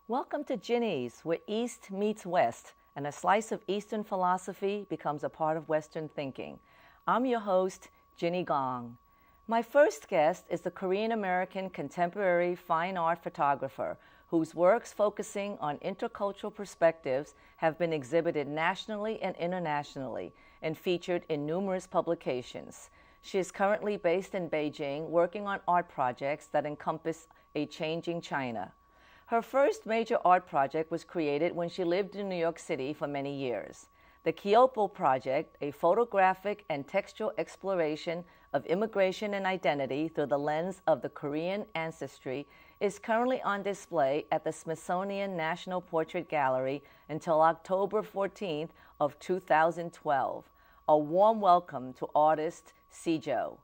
Welcome to Ginny's, where East meets West, and a slice of Eastern philosophy becomes a part of Western thinking. I'm your host, Ginny Gong. My first guest is the Korean-American contemporary fine art photographer whose works focusing on intercultural perspectives have been exhibited nationally and internationally and featured in numerous publications. She is currently based in Beijing, working on art projects that encompass a changing China. Her first major art project was created when she lived in New York City for many years. The KYPO project, a photographic and textual exploration of immigration and identity through the lens of the Korean Ancestry, is currently on display at the Smithsonian National Portrait Gallery until October 14th of 2012. A warm welcome to artist Cyjo.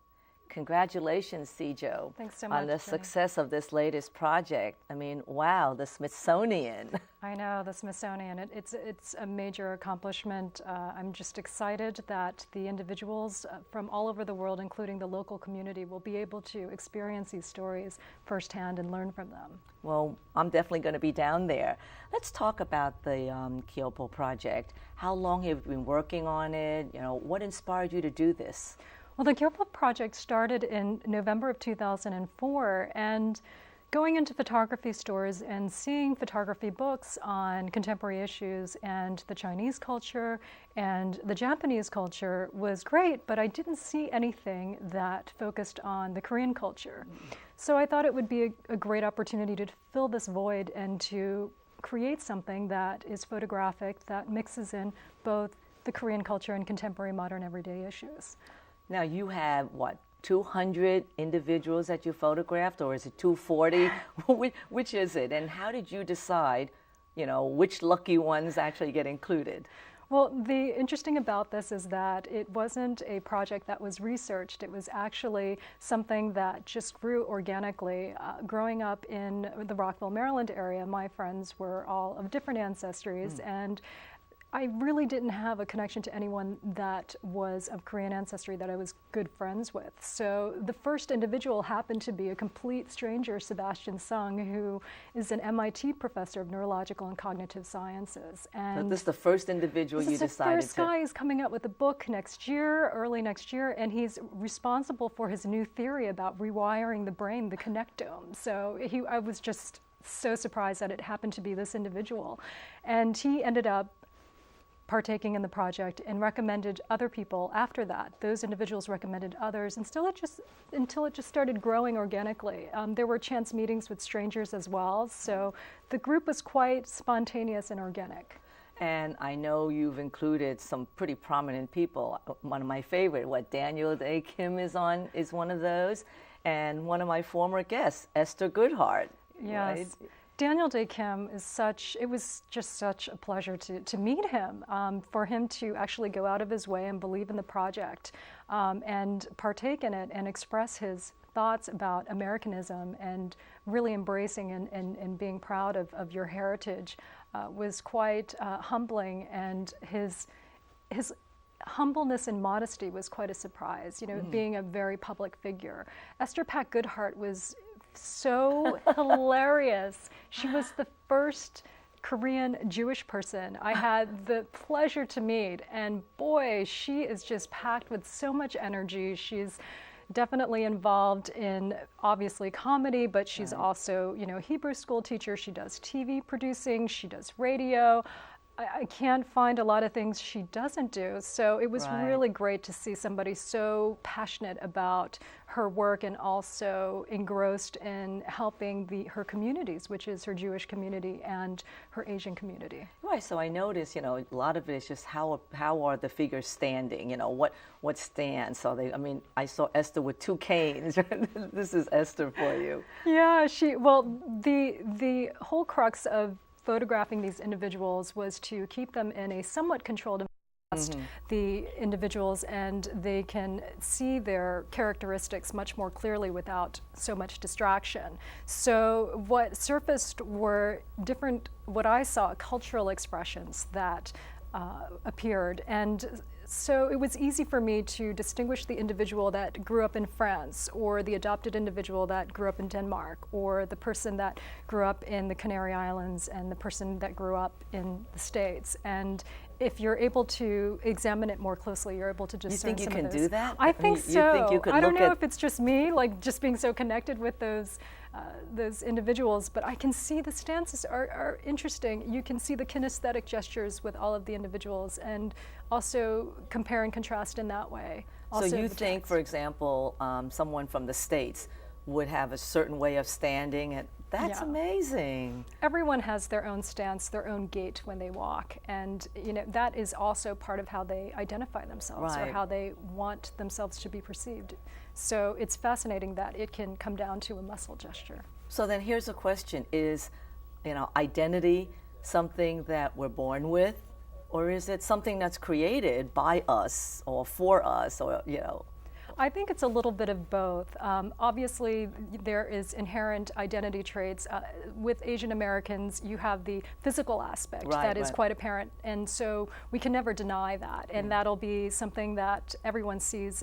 Congratulations, Cyjo. Thanks so much, on the Ginny. success of this latest project. I mean, wow, the Smithsonian. I know, the Smithsonian. It's a major accomplishment. I'm just excited that the individuals from all over the world, including the local community, will be able to experience these stories firsthand and learn from them. Well, I'm definitely going to be down there. Let's talk about the KYPO project. How long have you been working on it? You know, what inspired you to do this? Well, the KYPO project started in November of 2004, and going into photography stores and seeing photography books on contemporary issues and the Chinese culture and the Japanese culture was great, but I didn't see anything that focused on the Korean culture. So I thought it would be a great opportunity to fill this void and to create something that is photographic, that mixes in both the Korean culture and contemporary modern everyday issues. Now you have, 200 individuals that you photographed, or is it 240? Which is it? And how did you decide, which lucky ones actually get included? Well, the interesting about this is that it wasn't a project that was researched. It was actually something that just grew organically. Growing up in the Rockville, Maryland area, my friends were all of different ancestries, and I really didn't have a connection to anyone that was of Korean ancestry that I was good friends with. So the first individual happened to be a complete stranger, Sebastian Sung, who is an MIT professor of neurological and cognitive sciences. And so this is the first individual you decided to... The first guy is coming out with a book next year, early next year, and he's responsible for his new theory about rewiring the brain, the connectome. So I was just so surprised that it happened to be this individual. And he ended up partaking in the project and recommended other people after that. Those individuals recommended others until it just started growing organically. There were chance meetings with strangers as well, so the group was quite spontaneous and organic. And I know you've included some pretty prominent people. One of my favorite, Daniel Dae Kim is one of those, and one of my former guests, Esther Goodhart. Yes. Right? Daniel Dae Kim it was just such a pleasure to meet him, for him to actually go out of his way and believe in the project and partake in it and express his thoughts about Americanism and really embracing and being proud of your heritage was quite humbling, and his humbleness and modesty was quite a surprise, being a very public figure. Esther Pat Goodhart was so hilarious. She was the first Korean Jewish person I had the pleasure to meet, and boy, she is just packed with so much energy. She's definitely involved in, obviously, comedy, but she's also, Hebrew school teacher. She does TV producing, she does radio. I can't find a lot of things she doesn't do. So it was really great to see somebody so passionate about her work and also engrossed in helping her communities, which is her Jewish community and her Asian community. Right, so I noticed, a lot of it is just how are the figures standing, what stands. So I saw Esther with two canes. This is Esther for you. Yeah, the whole crux of photographing these individuals was to keep them in a somewhat controlled environment, the individuals, and they can see their characteristics much more clearly without so much distraction. So what surfaced were different, what I saw, cultural expressions that appeared, and So it was easy for me to distinguish the individual that grew up in France, or the adopted individual that grew up in Denmark, or the person that grew up in the Canary Islands and the person that grew up in the States. And if you're able to examine it more closely, you're able to discern some of those. You think you can do that? I think so. You think you could I don't look know at if it's just me, like just being so connected with those individuals, but I can see the stances are interesting. You can see the kinesthetic gestures with all of the individuals, and also compare and contrast in that way. Also so you think, for example, someone from the States would have a certain way of standing, and that's amazing. Everyone has their own stance, their own gait when they walk, and that is also part of how they identify themselves, or how they want themselves to be perceived. So it's fascinating that it can come down to a muscle gesture. So then here's a question: is identity something that we're born with, or is it something that's created by us or for us, or I think it's a little bit of both. Obviously, there is inherent identity traits. With Asian Americans, you have the physical aspect that is quite apparent, and so we can never deny that, and that'll be something that everyone sees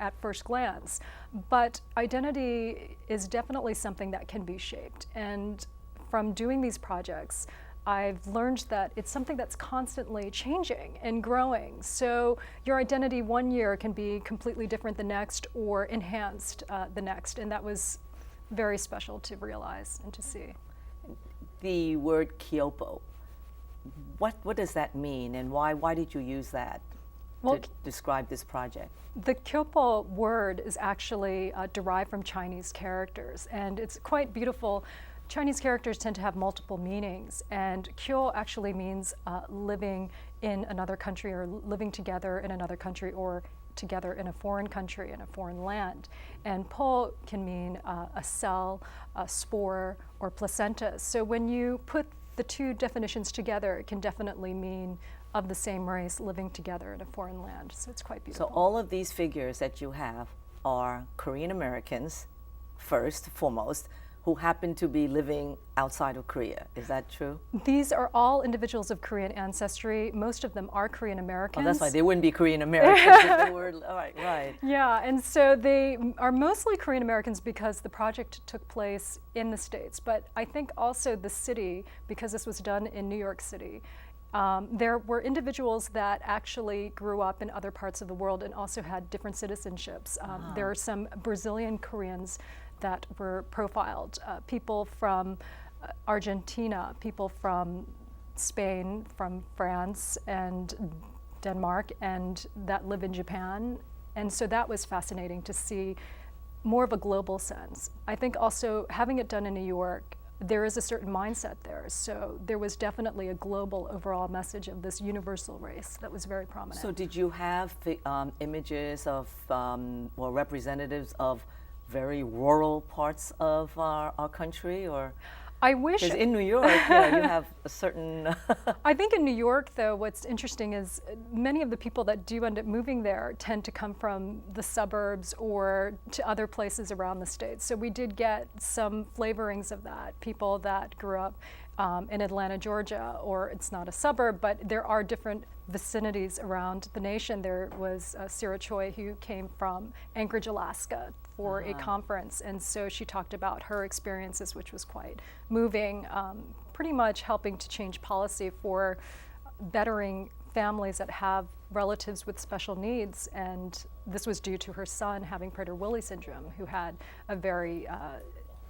at first glance. But identity is definitely something that can be shaped, and from doing these projects, I've learned that it's something that's constantly changing and growing. So your identity one year can be completely different the next, or enhanced the next, and that was very special to realize and to see. The word KYPO, what does that mean, and why did you use that to describe this project? The KYPO word is actually derived from Chinese characters, and it's quite beautiful. Chinese characters tend to have multiple meanings, and Kyo actually means living in another country, or living together in another country, or together in a foreign country, in a foreign land. And Po can mean a cell, a spore, or placenta. So when you put the two definitions together, it can definitely mean of the same race living together in a foreign land. So it's quite beautiful. So all of these figures that you have are Korean Americans, first, foremost, who happen to be living outside of Korea. Is that true? These are all individuals of Korean ancestry. Most of them are Korean Americans. Oh, that's why they wouldn't be Korean Americans if they were, right. Yeah, and so they are mostly Korean Americans because the project took place in the States. But I think also the city, because this was done in New York City, there were individuals that actually grew up in other parts of the world and also had different citizenships. There are some Brazilian Koreans that were profiled, people from Argentina, people from Spain, from France and Denmark, and that live in Japan. And so that was fascinating to see more of a global sense. I think also having it done in New York, there is a certain mindset there. So there was definitely a global overall message of this universal race that was very prominent. So did you have images of, or representatives of very rural parts of our country, or? I wish. Because in New York, you have a certain. I think in New York, though, what's interesting is many of the people that do end up moving there tend to come from the suburbs or to other places around the state. So we did get some flavorings of that. People that grew up in Atlanta, Georgia, or it's not a suburb, but there are different vicinities around the nation. There was Sarah Choi, who came from Anchorage, Alaska, for a conference, and so she talked about her experiences, which was quite moving, pretty much helping to change policy for bettering families that have relatives with special needs, and this was due to her son having Prader-Willi syndrome, who had a very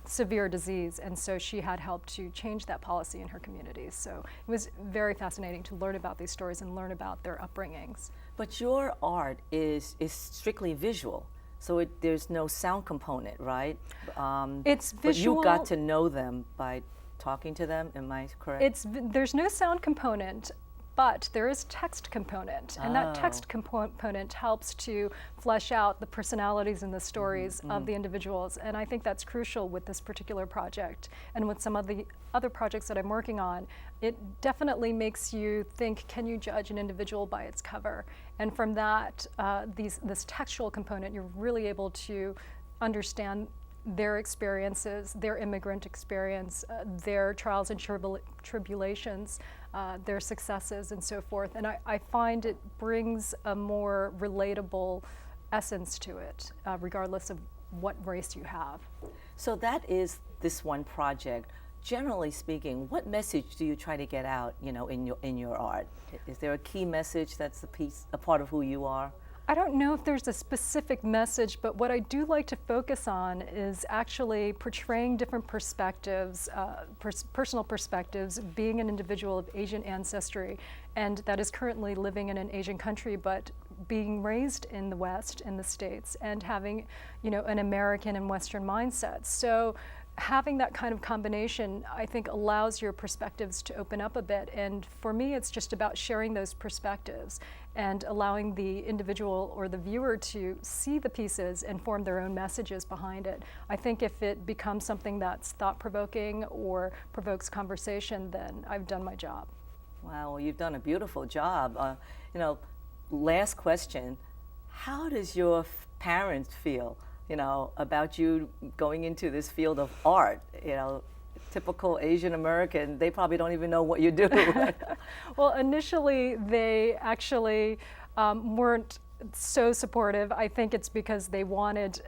severe disease, and so she had helped to change that policy in her community. So it was very fascinating to learn about these stories and learn about their upbringings. But your art is strictly visual, so there's no sound component, right? It's visual. But you got to know them by talking to them, am I correct? There's no sound component, but there is text component, and that text component helps to flesh out the personalities and the stories of the individuals, and I think that's crucial with this particular project. And with some of the other projects that I'm working on, it definitely makes you think, can you judge an individual by its cover? And from that, this textual component, you're really able to understand their experiences, their immigrant experience, their trials and tribulations, their successes and so forth. And I find it brings a more relatable essence to it, regardless of what race you have. So that is this one project. Generally speaking, what message do you try to get out, in your art? Is there a key message that's a part of who you are? I don't know if there's a specific message, but what I do like to focus on is actually portraying different perspectives, personal perspectives, being an individual of Asian ancestry, and that is currently living in an Asian country, but being raised in the West, in the States, and having, an American and Western mindset. So having that kind of combination, I think, allows your perspectives to open up a bit. And for me, it's just about sharing those perspectives and allowing the individual or the viewer to see the pieces and form their own messages behind it. I think if it becomes something that's thought-provoking or provokes conversation, then I've done my job. Wow, well, you've done a beautiful job. Last question, how does your parents feel, about you going into this field of art? Typical Asian American, they probably don't even know what you do. Well, initially they actually weren't so supportive. I think it's because they wanted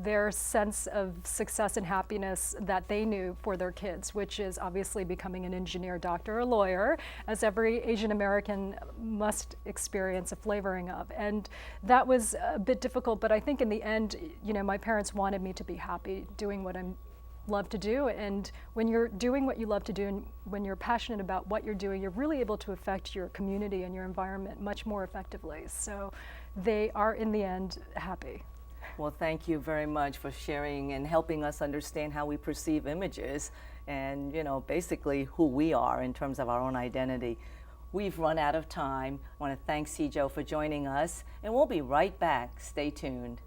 their sense of success and happiness that they knew for their kids, which is obviously becoming an engineer, doctor, or lawyer, as every Asian American must experience a flavoring of. And that was a bit difficult, but I think in the end, my parents wanted me to be happy doing what I love to do. And when you're doing what you love to do and when you're passionate about what you're doing, you're really able to affect your community and your environment much more effectively. So they are, in the end, happy. Well, thank you very much for sharing and helping us understand how we perceive images and, basically who we are in terms of our own identity. We've run out of time. I want to thank Cyjo for joining us, and we'll be right back. Stay tuned.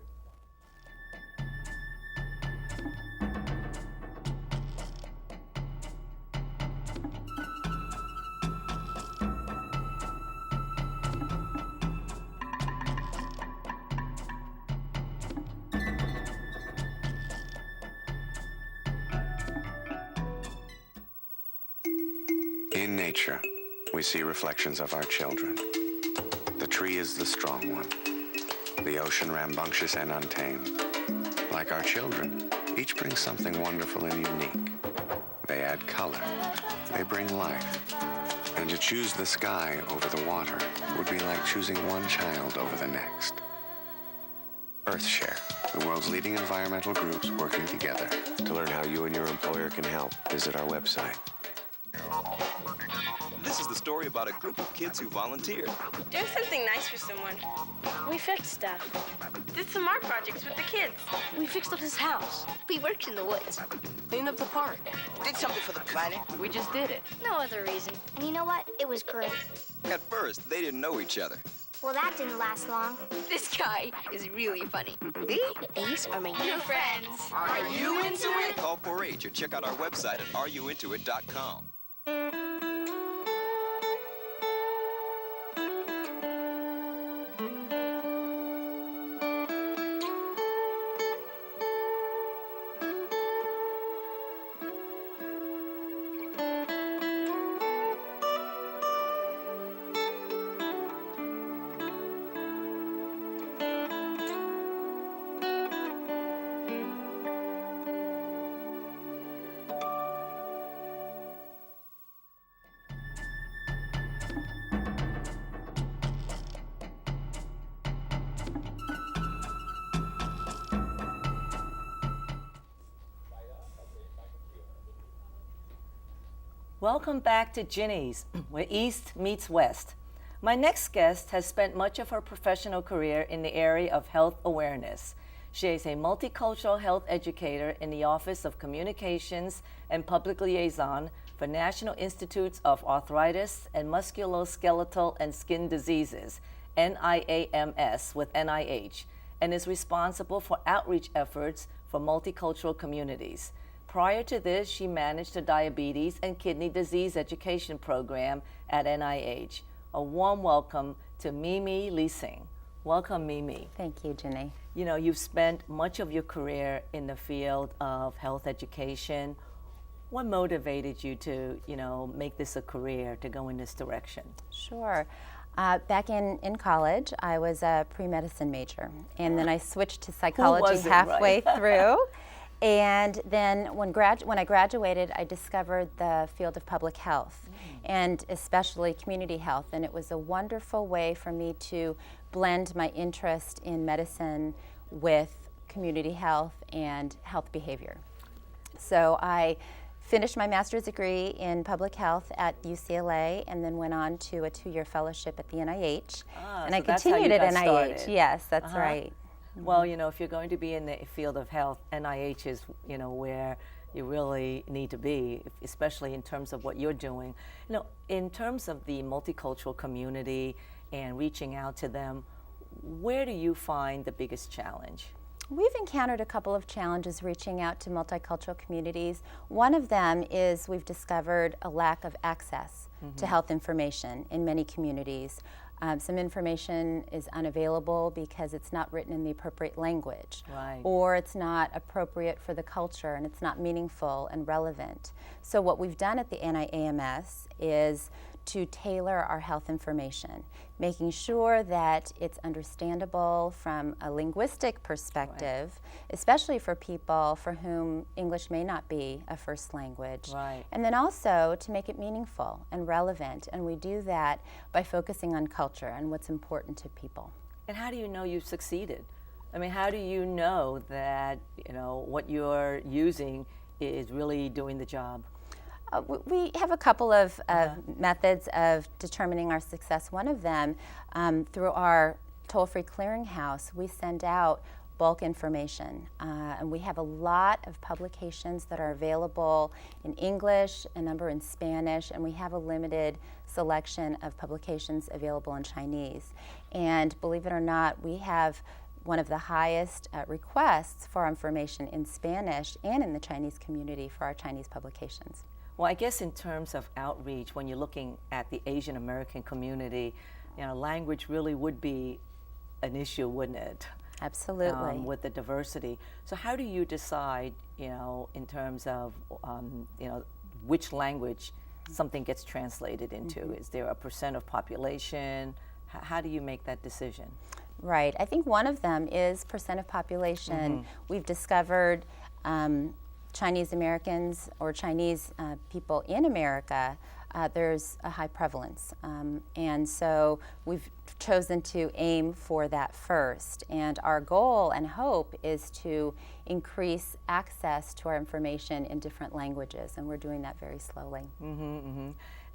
In nature, we see reflections of our children. The tree is the strong one, the ocean rambunctious and untamed. Like our children, each brings something wonderful and unique. They add color, they bring life. And to choose the sky over the water would be like choosing one child over the next. EarthShare, the world's leading environmental groups working together. To learn how you and your employer can help, visit our website. This is the story about a group of kids who volunteered. Doing something nice for someone. We fixed stuff. Did some art projects with the kids. We fixed up his house. We worked in the woods. Cleaned up the park. Did something for the planet. We just did it. No other reason. And you know what? It was great. At first, they didn't know each other. Well, that didn't last long. This guy is really funny. Me? These are my New friends. Are you into it? Call 4-H or check out our website at areyouintoit.com. Welcome back to Ginny's, where East meets West. My next guest has spent much of her professional career in the area of health awareness. She is a multicultural health educator in the Office of Communications and Public Liaison for National Institutes of Arthritis and Musculoskeletal and Skin Diseases, NIAMS with NIH, and is responsible for outreach efforts for multicultural communities. Prior to this, she managed the Diabetes and Kidney Disease Education Program at NIH. A warm welcome to Mimi Lising. Welcome, Mimi. Thank you, Ginny. You know, you've spent much of your career in the field of health education. What motivated you to, make this a career, to go in this direction? Sure. Back in college, I was a pre-medicine major, and then I switched to psychology halfway through. And then when I graduated, I discovered the field of public health, and especially community health. And it was a wonderful way for me to blend my interest in medicine with community health and health behavior. So I finished my master's degree in public health at UCLA, and then went on to a 2-year fellowship at the NIH. And I continued at NIH. Yes, that's right. Well, if you're going to be in the field of health, NIH is, where you really need to be, especially in terms of what you're doing. In terms of the multicultural community and reaching out to them, where do you find the biggest challenge? We've encountered a couple of challenges reaching out to multicultural communities. One of them is we've discovered a lack of access to health information in many communities. Some information is unavailable because it's not written in the appropriate language, or it's not appropriate for the culture, and it's not meaningful and relevant. So what we've done at the NIAMS is to tailor our health information, making sure that it's understandable from a linguistic perspective, especially for people for whom English may not be a first language. And then also to make it meaningful and relevant. And we do that by focusing on culture and what's important to people. And how do you know you've succeeded? I mean, how do you know that, what you're using is really doing the job? We have a couple of methods of determining our success. One of them, through our toll-free clearinghouse, we send out bulk information. And we have a lot of publications that are available in English, a number in Spanish, and we have a limited selection of publications available in Chinese. And believe it or not, we have one of the highest requests for information in Spanish and in the Chinese community for our Chinese publications. Well, I guess in terms of outreach, when you're looking at the Asian American community, language really would be an issue, wouldn't it? Absolutely. With the diversity. So how do you decide, in terms of, which language something gets translated into? Is there a % of population? How do you make that decision? Right. I think one of them is % of population. We've discovered Chinese Americans or Chinese people in America, there's a high prevalence. And so we've chosen to aim for that first. And our goal and hope is to increase access to our information in different languages, and we're doing that very slowly.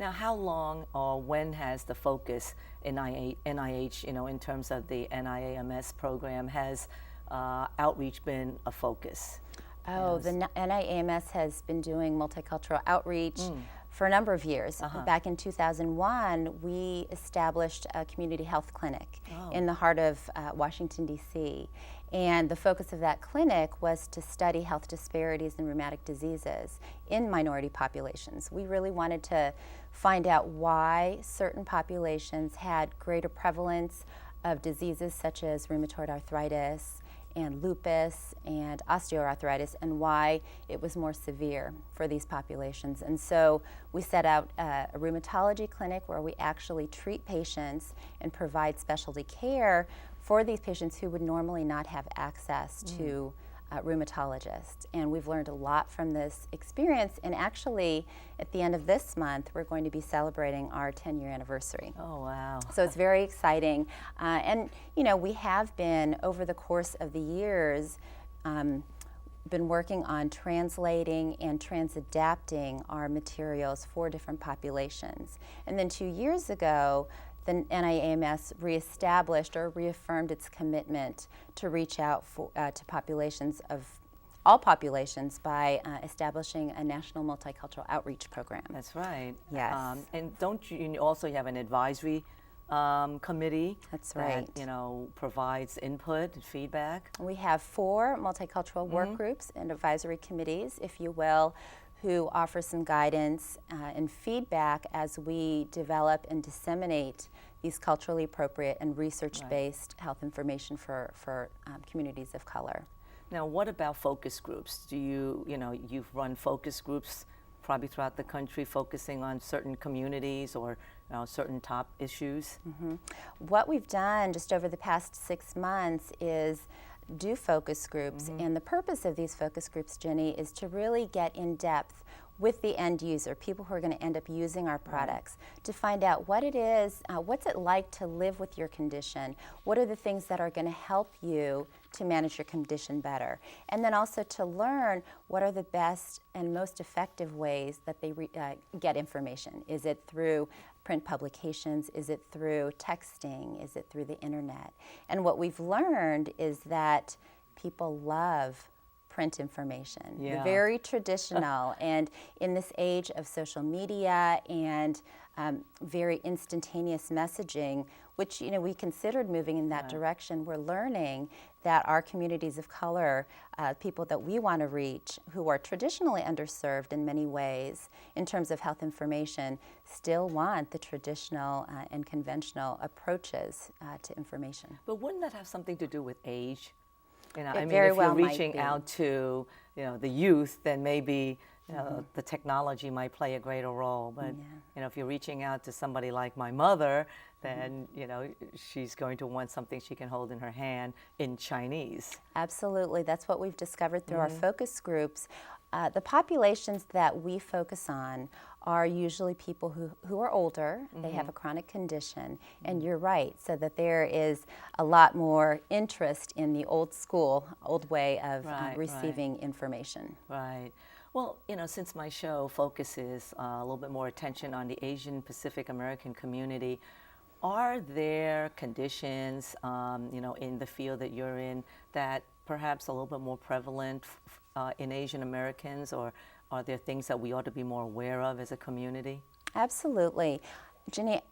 Now, how long or when has the focus in NIH, in terms of the NIAMS program, has outreach been a focus? Oh, the NIAMS has been doing multicultural outreach for a number of years. Back in 2001, we established a community health clinic in the heart of Washington, D.C. And the focus of that clinic was to study health disparities in rheumatic diseases in minority populations. We really wanted to find out why certain populations had greater prevalence of diseases such as rheumatoid arthritis and lupus and osteoarthritis, and why it was more severe for these populations. And so we set out a rheumatology clinic where we actually treat patients and provide specialty care for these patients who would normally not have access to rheumatologists. And we've learned a lot from this experience, and actually at the end of this month we're going to be celebrating our 10-year anniversary. Oh, wow. So it's very exciting. And we have been, over the course of the years, been working on translating and transadapting our materials for different populations. And then 2 years ago, the NIAMS reestablished or reaffirmed its commitment to reach out to populations of all populations by establishing a national multicultural outreach program. That's right. Yes. And don't you also have an advisory committee? That's right. That provides input and feedback? We have 4 multicultural work groups and advisory committees, if you will, who offer some guidance and feedback as we develop and disseminate these culturally appropriate and research-based health information for communities of color. Now, what about focus groups? Do you've run focus groups probably throughout the country focusing on certain communities or certain top issues? What we've done just over the past 6 months is do focus groups, and the purpose of these focus groups, Ginny, is to really get in depth with the end user, people who are going to end up using our products, to find out what it is, what's it like to live with your condition, what are the things that are going to help you to manage your condition better, and then also to learn what are the best and most effective ways that they get information. Is it through print publications? Is it through texting? Is it through the internet? And what we've learned is that people love print information. Yeah. Very traditional. And in this age of social media and very instantaneous messaging, which we considered moving in that direction, we're learning that our communities of color, people that we want to reach, who are traditionally underserved in many ways in terms of health information, still want the traditional and conventional approaches to information. But wouldn't that have something to do with age? It very if well you're might reaching be. out to the youth, then maybe the technology might play a greater role. But if you're reaching out to somebody like my mother, then she's going to want something she can hold in her hand in Chinese. Absolutely, that's what we've discovered through our focus groups. The populations that we focus on are usually people who are older, they have a chronic condition, and you're right, so that there is a lot more interest in the old way of receiving information. Right. Well, since my show focuses a little bit more attention on the Asian Pacific American community, are there conditions, in the field that you're in that perhaps a little bit more prevalent in Asian Americans, or are there things that we ought to be more aware of as a community? Absolutely. Ginny,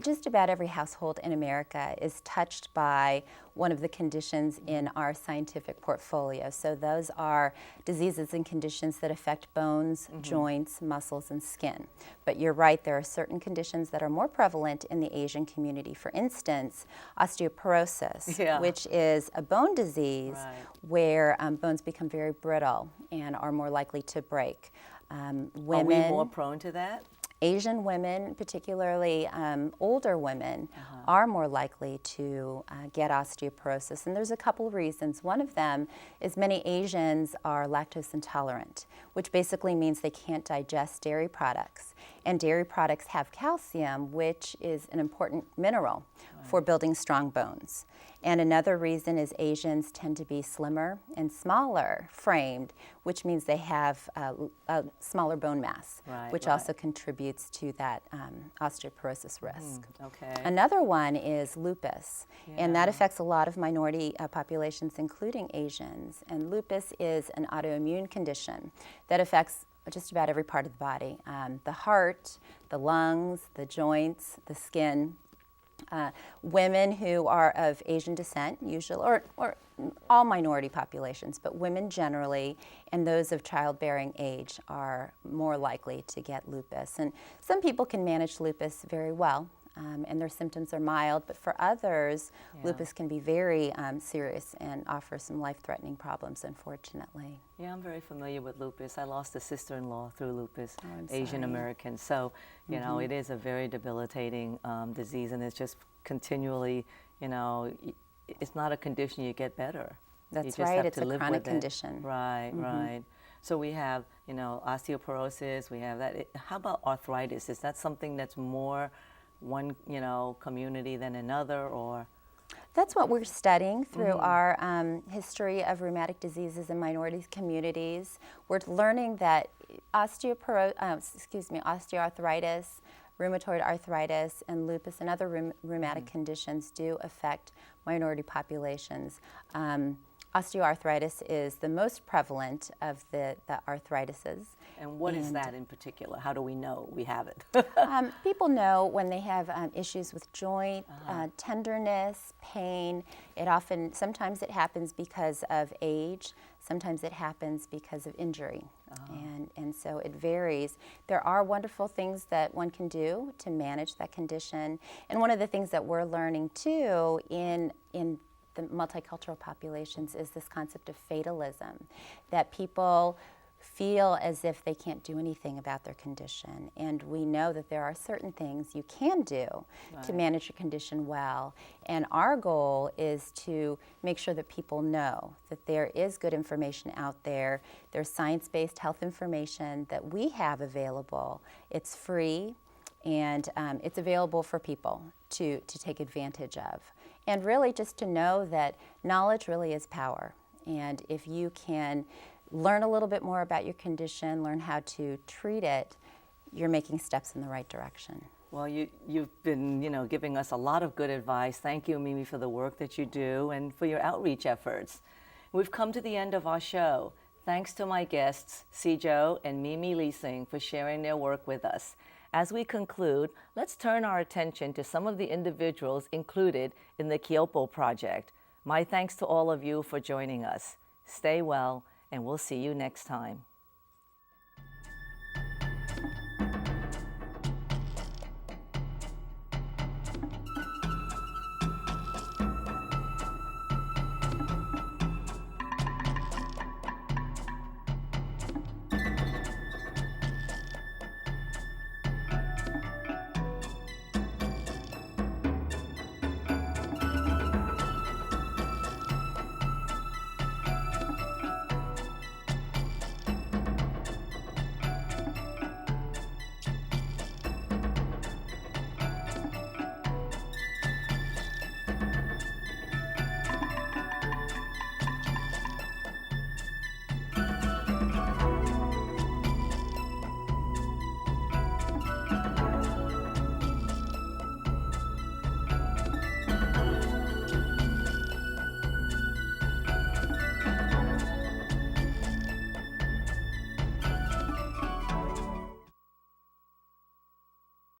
just about every household in America is touched by one of the conditions in our scientific portfolio. So those are diseases and conditions that affect bones, joints, muscles, and skin. But you're right, there are certain conditions that are more prevalent in the Asian community. For instance, osteoporosis, which is a bone disease where bones become very brittle and are more likely to break. Women, are we more prone to that? Asian women, particularly older women, are more likely to get osteoporosis. And there's a couple of reasons. One of them is many Asians are lactose intolerant, which basically means they can't digest dairy products. And dairy products have calcium, which is an important mineral for building strong bones. And another reason is Asians tend to be slimmer and smaller framed, which means they have a smaller bone mass, which also contributes to that osteoporosis risk. Another one is lupus, and that affects a lot of minority populations, including Asians. And lupus is an autoimmune condition that affects just about every part of the body, the heart, the lungs, the joints, the skin. Women who are of Asian descent, usually, or all minority populations, but women generally, and those of childbearing age are more likely to get lupus. And some people can manage lupus very well, and their symptoms are mild, but for others, lupus can be very serious and offer some life-threatening problems, unfortunately. Yeah, I'm very familiar with lupus. I lost a sister-in-law through lupus, I'm Asian sorry. American. So, you know, it is a very debilitating disease, and it's just continually, it's not a condition you get better. That's you just right, have it's to a live chronic with it. condition. Right, right. So we have, osteoporosis, we have that. How about arthritis? Is that something that's more one, community than another, or? That's what we're studying through our history of rheumatic diseases in minority communities. We're learning that osteoarthritis, rheumatoid arthritis, and lupus and other rheumatic conditions do affect minority populations. Osteoarthritis is the most prevalent of the arthritises. And what is that in particular? How do we know we have it? People know when they have issues with joint tenderness, pain. Sometimes it happens because of age. Sometimes it happens because of injury, and so it varies. There are wonderful things that one can do to manage that condition, and one of the things that we're learning too in the multicultural populations is this concept of fatalism, that people feel as if they can't do anything about their condition. And we know that there are certain things you can do to manage your condition well. And our goal is to make sure that people know that there is good information out there. There's science-based health information that we have available. It's free, and it's available for people to take advantage of. And really just to know that knowledge really is power. And if you can learn a little bit more about your condition, learn how to treat it, you're making steps in the right direction. Well, you've been, giving us a lot of good advice. Thank you, Mimi, for the work that you do and for your outreach efforts. We've come to the end of our show. Thanks to my guests, Cyjo and Mimi Lising, for sharing their work with us. As we conclude, let's turn our attention to some of the individuals included in the KYPO project. My thanks to all of you for joining us. Stay well, and we'll see you next time.